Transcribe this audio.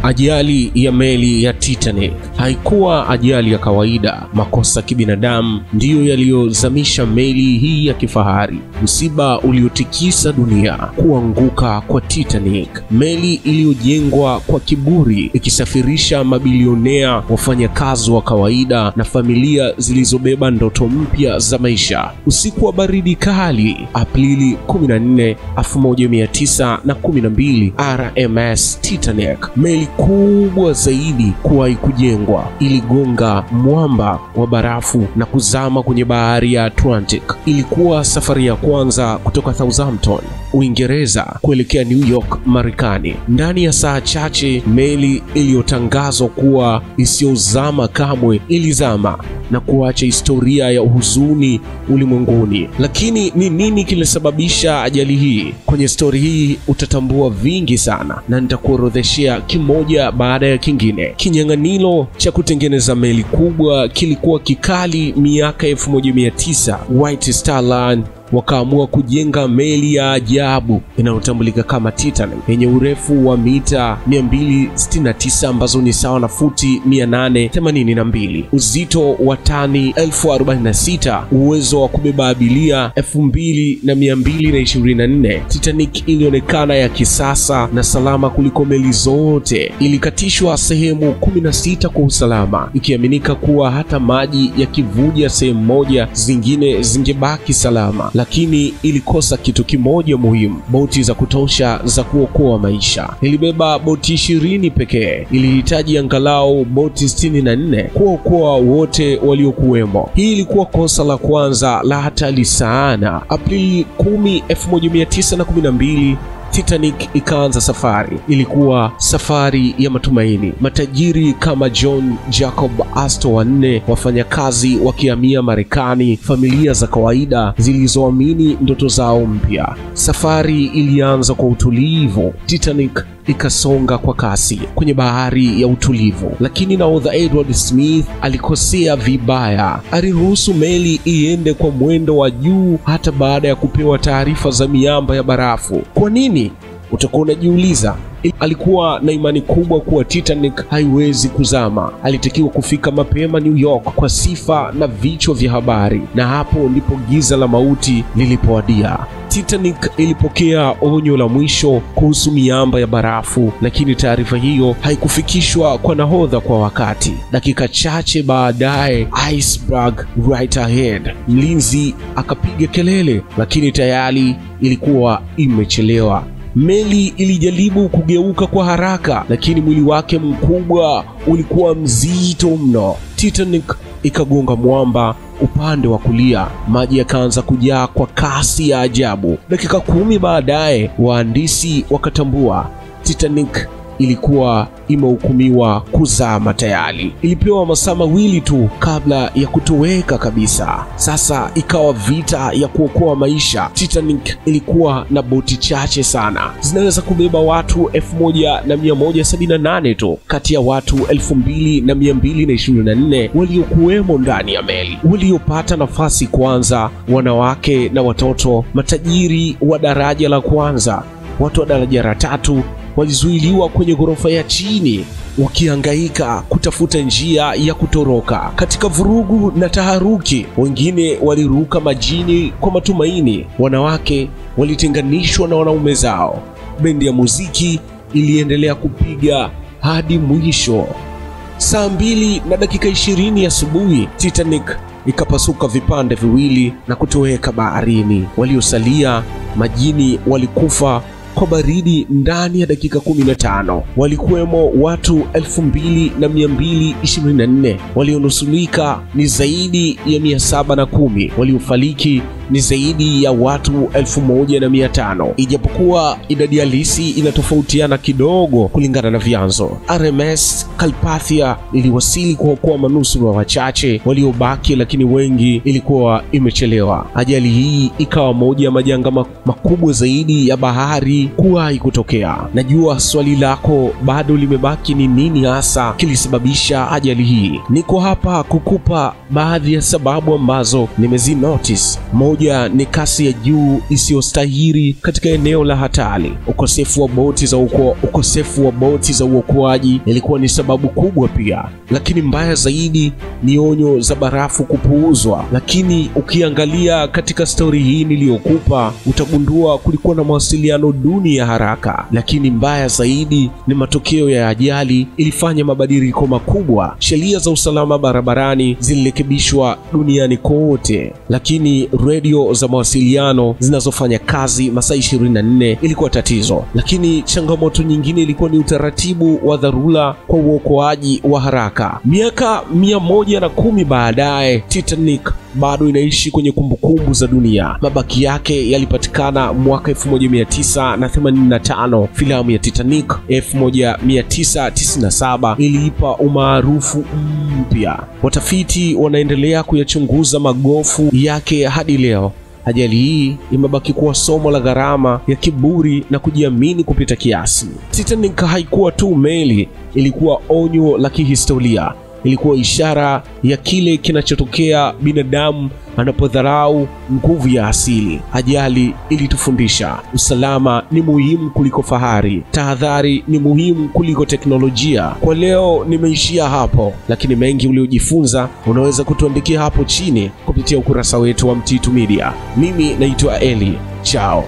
Ajali ya meli ya Titanic haikuwa ajali ya kawaida. Makosa kibinadamu ndiyo yaliyozamisha meli hii ya kifahari. Msiba uliotikisa dunia, kuanguka kwa Titanic, meli iliyojengwa kwa kiburi ikisafirisha mabilionea, wafanyakazi wa kawaida na familia zilizobeba ndoto mpya za maisha. Usiku wa baridi kali, Aprili 14, 1912, RMS Titanic, meli kubwa zaidi kuwahi kujengwa, iligonga mwamba wa barafu na kuzama kwenye bahari ya Atlantic. Ilikuwa safari ya kwanza kutoka Southampton, Uingereza kuelekea New York, Marekani. Ndani ya saa chache, meli iliyotangazwa kuwa isiyozama kamwe ilizama na kuacha historia ya huzuni ulimwenguni. Lakini ni nini kilisababisha ajali hii? Kwenye story hii utatambua vingi sana na nitakuorodheshea kimoja baada ya kingine. Kinyang'anyiro cha kutengeneza meli kubwa kilikuwa kikali miaka 1900. White Star Line wakaamua kujenga meli ya ajabu inayotambulika kama Titanic yenye urefu wa mita 269 ambazo ni sawa na futi 882, uzito wa tani 1046, uwezo wa kubeba abiria 2224. Titanic ilionekana ya kisasa na salama kuliko meli zote. Ilikatishwa sehemu 16 kwa usalama, ikiaminika kuwa hata maji yakivuja sehemu moja, zingine zingebaki salama. Lakini ilikosa kitu kimoja muhimu: boti za kutosha za kuokoa maisha. Ilibeba boti 20 pekee. Ilihitaji angalau boti 64 kuokoa wote waliokuwemo. Hii ilikuwa kosa la kwanza la hatari sana. Aprili 10, 1912, Titanic ikaanza safari. Ilikuwa safari ya matumaini. Matajiri kama John Jacob Astor wanne, wafanyakazi wakihamia Marekani, familia za kawaida zilizoamini ndoto zao mpya. Safari ilianza kwa utulivu. Titanic ikasonga kwa kasi kwenye bahari ya utulivu, lakini nahodha Edward Smith alikosea vibaya. Aliruhusu meli iende kwa mwendo wa juu hata baada ya kupewa taarifa za miamba ya barafu. Kwa nini? Utakuwa unajiuliza. Alikuwa na imani kubwa kuwa Titanic haiwezi kuzama. Alitakiwa kufika mapema New York kwa sifa na vichwa vya habari, na hapo ndipo giza la mauti lilipoadia. Titanic ilipokea onyo la mwisho kuhusu miamba ya barafu, lakini taarifa hiyo haikufikishwa kwa nahodha kwa wakati. Dakika chache baadaye, iceberg right ahead, mlinzi akapiga kelele, lakini tayari ilikuwa imechelewa. Meli ilijaribu kugeuka kwa haraka, lakini mwili wake mkubwa ulikuwa mzito mno. Titanic ikagonga mwamba upande wa kulia. Maji yakaanza kujaa kwa kasi ya ajabu. Dakika 10 baadaye, wahandisi wakatambua Titanic ilikuwa imehukumiwa kuzama tayari. Ilipewa masaa mawili tu kabla ya kutoweka kabisa. Sasa ikawa vita ya kuokoa maisha. Titanic ilikuwa na boti chache sana, zinaweza kubeba watu 1178 tu kati ya watu 2224 waliokuwemo ndani ya meli. Waliopata nafasi kwanza, wanawake na watoto. Matajiri wa daraja la kwanza, watu wa daraja la tatu walizuiliwa kwenye ghorofa ya chini wakihangaika kutafuta njia ya kutoroka. Katika vurugu na taharuki, wengine waliruka majini kwa matumaini. Wanawake walitenganishwa na wanaume zao. Bendi ya muziki iliendelea kupiga hadi mwisho. Saa 2:20 asubuhi, Titanic ikapasuka vipande viwili na kutoweka baharini. Waliosalia majini walikufa kwa baridi ndani ya dakika 15. Walikuwemo watu 2224. Walionusulika ni zaidi ya 710. Waliofariki ni zaidi ya watu 1500. Ijapokuwa idadi halisi inatofautiana kidogo kulingana na vyanzo. RMS Carpathia iliwasili kuokoa manusura wachache waliobaki, lakini wengi ilikuwa imechelewa. Ajali hii ikawa moja ya majanga makubwa zaidi ya bahari kuwahi kutokea. Najua swali lako bado limebaki, ni nini hasa kilisababisha ajali hii? Niko hapa kukupa baadhi ya sababu ambazo nimezi notice. Moja ni kasi ya juu isiyostahili katika eneo la hatari. Ukosefu wa boti za uokoaji ilikuwa ni sababu kubwa pia, lakini mbaya zaidi ni onyo za barafu kupuuzwa. Lakini ukiangalia katika stori hii niliyokupa, utagundua kulikuwa na mawasiliano duni ya haraka. Lakini mbaya zaidi ni matokeo ya ajali ilifanya mabadiliko makubwa. Sheria za usalama barabarani zilirekebishwa duniani kote, lakini radio za mawasiliano zinazofanya kazi masaa 24 ilikuwa tatizo. Lakini changamoto nyingine ilikuwa ni utaratibu wa dharura kwa uokoaji wa haraka. Miaka 110 baadaye, Titanic bado inaishi kwenye kumbukumbu za dunia. Mabaki yake yalipatikana mwaka 1985. Filamu ya Titanic 1997 iliipa umaarufu mpya. Watafiti wanaendelea kuyachunguza magofu yake hadi leo. Ajali hii imebaki kuwa somo la gharama ya kiburi na kujiamini kupita kiasi. Titanic haikuwa tu meli, ilikuwa onyo la kihistoria. Ilikuwa ishara ya kile kinachotokea binadamu anapodharau nguvu ya asili. Ajali ilitufundisha usalama ni muhimu kuliko fahari. Tahadhari ni muhimu kuliko teknolojia. Kwa leo nimeishia hapo, lakini mengi uliojifunza unaweza kutuandikia hapo chini kupitia ukurasa wetu wa Mtitu Media. Mimi naitwa Eli. Chao.